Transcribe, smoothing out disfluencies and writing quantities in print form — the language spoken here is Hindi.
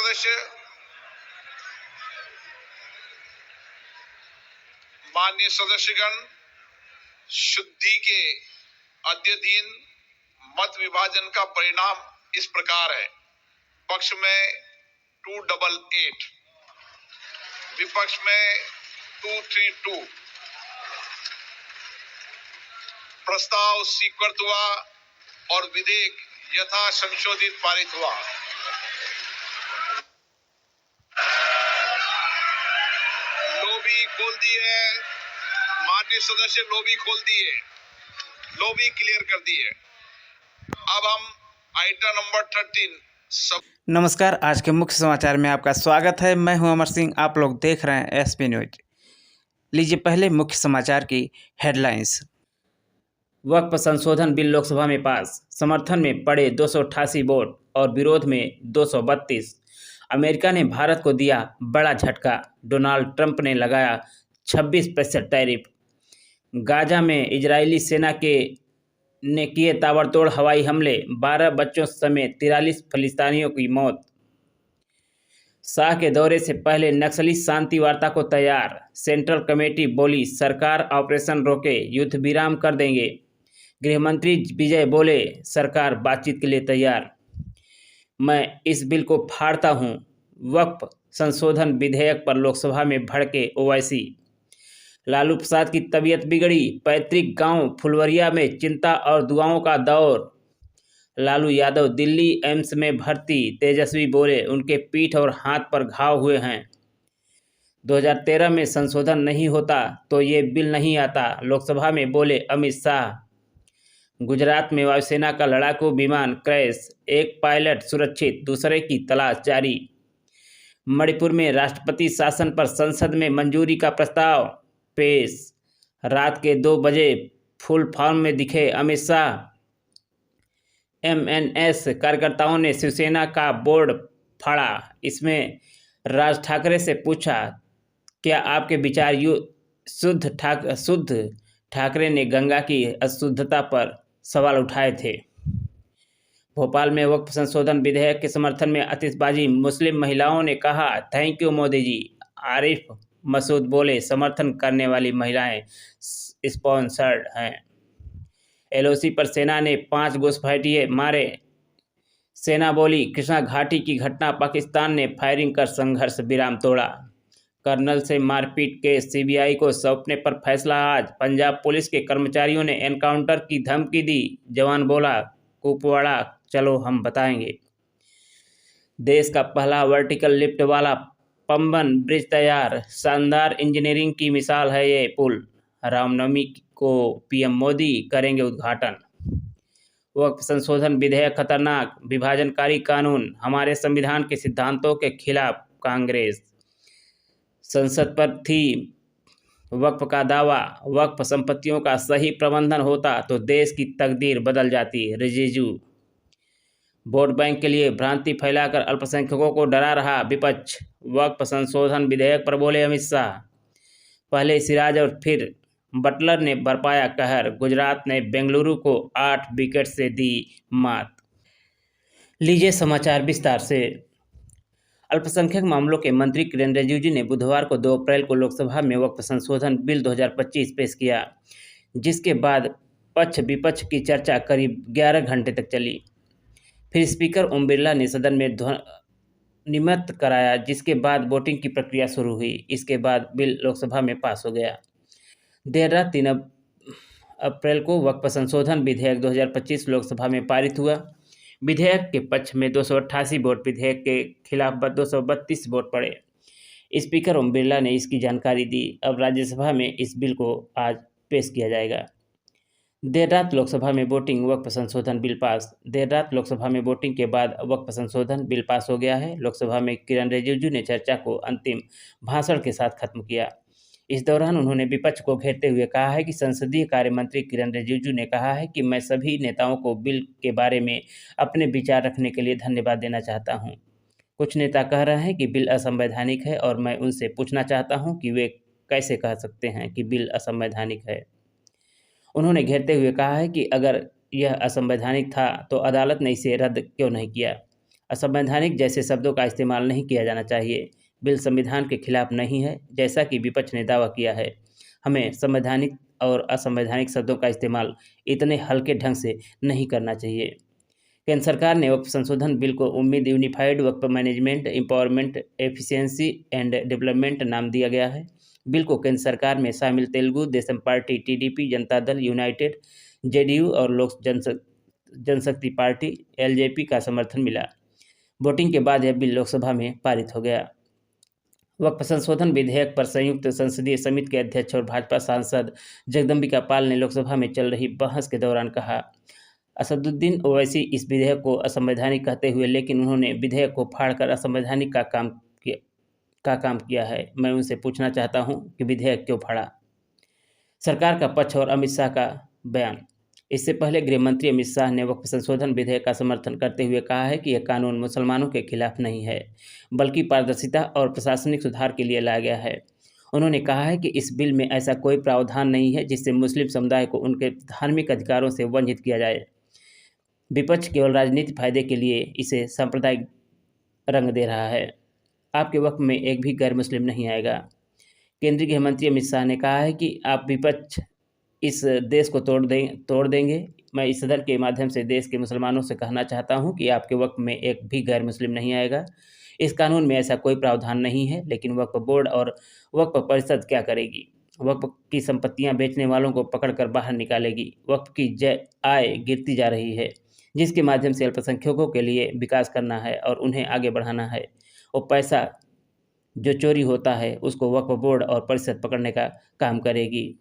सदस्य, माननीय सदस्यगण, शुद्धि के अद्यतन मत विभाजन का परिणाम इस प्रकार है। पक्ष में 288, विपक्ष में 232। प्रस्ताव स्वीकृत हुआ और विधेयक यथा संशोधित पारित हुआ। लॉबी खोल दी है माननीय सदस्य, लॉबी खोल दी है, लॉबी क्लियर कर दी है। अब हम आइटम नंबर 13 नमस्कार, आज के मुख्य समाचार में आपका स्वागत है। मैं हूं अमर सिंह, आप लोग देख रहे हैं एसपी न्यूज। लीजिए पहले मुख्य समाचार की हेडलाइंस। वक्फ संशोधन बिल लोकसभा में पास, समर्थन में पड़े 288 वोट और विरोध में 232। अमेरिका ने भारत को दिया बड़ा झटका, डोनाल्ड ट्रंप ने लगाया 26% टैरिफ। गाजा में इजरायली सेना ने किए ताबड़तोड़ हवाई हमले, 12 बच्चों समेत 43 फिलिस्तीनियों की मौत। शाह के दौरे से पहले नक्सली शांति वार्ता को तैयार, सेंट्रल कमेटी बोली सरकार ऑपरेशन रोके युद्ध विराम कर देंगे। गृहमंत्री विजय बोले सरकार बातचीत के लिए तैयार। मैं इस बिल को फाड़ता हूं, वक्फ संशोधन विधेयक पर लोकसभा में भड़के ओवैसी। लालू प्रसाद की तबीयत बिगड़ी, पैतृक गांव फुलवरिया में चिंता और दुआओं का दौर। लालू यादव दिल्ली एम्स में भर्ती, तेजस्वी बोले उनके पीठ और हाथ पर घाव हुए हैं। 2013 में संशोधन नहीं होता तो ये बिल नहीं आता, लोकसभा में बोले अमित शाह। गुजरात में वायुसेना का लड़ाकू विमान क्रैश, एक पायलट सुरक्षित, दूसरे की तलाश जारी। मणिपुर में राष्ट्रपति शासन पर संसद में मंजूरी का प्रस्ताव पेश, रात के 2 बजे फुल फॉर्म में दिखे अमित शाह। एमएनएस कार्यकर्ताओं ने शिवसेना का बोर्ड फाड़ा, इसमें राज ठाकरे से पूछा क्या आपके विचार शुद्ध ठाकरे ने गंगा की अशुद्धता पर सवाल उठाए थे। भोपाल में वक्फ संशोधन विधेयक के समर्थन में आतिशबाजी, मुस्लिम महिलाओं ने कहा थैंक यू मोदी जी। आरिफ मसूद बोले समर्थन करने वाली महिलाएं स्पॉन्सर्ड हैं। एलओसी पर सेना ने 5 घुसपैठिए मारे, सेना बोली कृष्णा घाटी की घटना पाकिस्तान ने फायरिंग कर संघर्ष विराम तोड़ा। कर्नल से मारपीट के सीबीआई को सौंपने पर फैसला आज, पंजाब पुलिस के कर्मचारियों ने एनकाउंटर की धमकी दी, जवान बोला कुपवाड़ा चलो हम बताएंगे। देश का पहला वर्टिकल लिफ्ट वाला पंबन ब्रिज तैयार, शानदार इंजीनियरिंग की मिसाल है ये पुल। रामनवमी को पीएम मोदी करेंगे उद्घाटन। वक्फ संशोधन विधेयक खतरनाक, विभाजनकारी कानून, हमारे संविधान के सिद्धांतों के खिलाफ कांग्रेस। संसद पर थी वक्फ का दावा, वक्फ संपत्तियों का सही प्रबंधन होता तो देश की तकदीर बदल जाती, रिजिजू। वोट बैंक के लिए भ्रांति फैलाकर अल्पसंख्यकों को डरा रहा विपक्ष, वक्फ संशोधन विधेयक पर बोले अमित शाह। पहले सिराज और फिर बटलर ने बरपाया कहर, गुजरात ने बेंगलुरु को 8 विकेट से दी मात। लीजिए समाचार विस्तार से। अल्पसंख्यक मामलों के मंत्री किरेन रिजिजू ने बुधवार को 2 अप्रैल को लोकसभा में वक्फ संशोधन बिल 2025 पेश किया, जिसके बाद पक्ष विपक्ष की चर्चा करीब 11 घंटे तक चली। फिर स्पीकर ओम बिरला ने सदन में ध्वनिमत कराया, जिसके बाद वोटिंग की प्रक्रिया शुरू हुई। इसके बाद बिल लोकसभा में पास हो गया। देर रात 3 अप्रैल को वक्फ संशोधन विधेयक 2025 लोकसभा में पारित हुआ। विधेयक के पक्ष में 288 वोट, विधेयक के खिलाफ 232 वोट पड़े। स्पीकर ओम बिरला ने इसकी जानकारी दी। अब राज्यसभा में इस बिल को आज पेश किया जाएगा। देर रात लोकसभा में वोटिंग, वक्फ संशोधन बिल पास। देर रात लोकसभा में वोटिंग के बाद वक्फ संशोधन बिल पास हो गया है। लोकसभा में किरेन रिजिजू ने चर्चा को अंतिम भाषण के साथ खत्म किया। इस दौरान उन्होंने विपक्ष को घेरते हुए कहा है कि संसदीय कार्य मंत्री किरेन रिजिजू ने कहा है कि मैं सभी नेताओं को बिल के बारे में अपने विचार रखने के लिए धन्यवाद देना चाहता हूं। कुछ नेता कह रहे हैं कि बिल असंवैधानिक है और मैं उनसे पूछना चाहता हूं कि वे कैसे कह सकते हैं कि बिल असंवैधानिक है। उन्होंने घेरते हुए कहा है कि अगर यह असंवैधानिक था तो अदालत ने इसे रद्द क्यों नहीं किया। असंवैधानिक जैसे शब्दों का इस्तेमाल नहीं किया जाना चाहिए। बिल संविधान के खिलाफ नहीं है, जैसा कि विपक्ष ने दावा किया है। हमें संवैधानिक और असंवैधानिक शब्दों का इस्तेमाल इतने हल्के ढंग से नहीं करना चाहिए। केंद्र सरकार ने वक्फ संशोधन बिल को उम्मीद unified Waqf management, empowerment, efficiency and development नाम दिया गया है। बिल को केंद्र सरकार में शामिल Telugu Desam party, TDP, Janata Dal United, JDU और लोक जनशक्ति पार्टी एलजेपी का समर्थन मिला। वोटिंग के बाद यह बिल लोकसभा में पारित हो गया। वक्फ संशोधन विधेयक पर संयुक्त संसदीय समिति के अध्यक्ष और भाजपा सांसद जगदम्बिका पाल ने लोकसभा में चल रही बहस के दौरान कहा, असदुद्दीन ओवैसी इस विधेयक को असंवैधानिक कहते हुए, लेकिन उन्होंने विधेयक को फाड़कर असंवैधानिक का काम किया है। मैं उनसे पूछना चाहता हूं कि विधेयक क्यों फाड़ा। सरकार का पक्ष और अमित शाह का बयान। इससे पहले गृह मंत्री अमित शाह ने वक्फ संशोधन विधेयक का समर्थन करते हुए कहा है कि यह कानून मुसलमानों के खिलाफ नहीं है, बल्कि पारदर्शिता और प्रशासनिक सुधार के लिए लाया गया है। उन्होंने कहा है कि इस बिल में ऐसा कोई प्रावधान नहीं है जिससे मुस्लिम समुदाय को उनके धार्मिक अधिकारों से वंचित किया जाए। विपक्ष केवल राजनीतिक फायदे के लिए इसे सांप्रदायिक रंग दे रहा है। आपके वक्फ में एक भी गैर मुस्लिम नहीं आएगा। केंद्रीय गृह मंत्री अमित शाह ने कहा है कि आप विपक्ष इस देश को तोड़ देंगे। मैं इस सदन के माध्यम से देश के मुसलमानों से कहना चाहता हूं कि आपके वक्फ में एक भी गैर मुस्लिम नहीं आएगा। इस कानून में ऐसा कोई प्रावधान नहीं है, लेकिन वक्फ बोर्ड और वक्फ परिषद क्या करेगी? वक्फ की संपत्तियां बेचने वालों को पकड़कर बाहर निकालेगी। वक्फ की आय गिरती जा रही है, जिसके माध्यम से अल्पसंख्यकों के लिए विकास करना है और उन्हें आगे बढ़ाना है। वो पैसा जो चोरी होता है उसको वक्फ बोर्ड और परिषद पकड़ने का काम करेगी।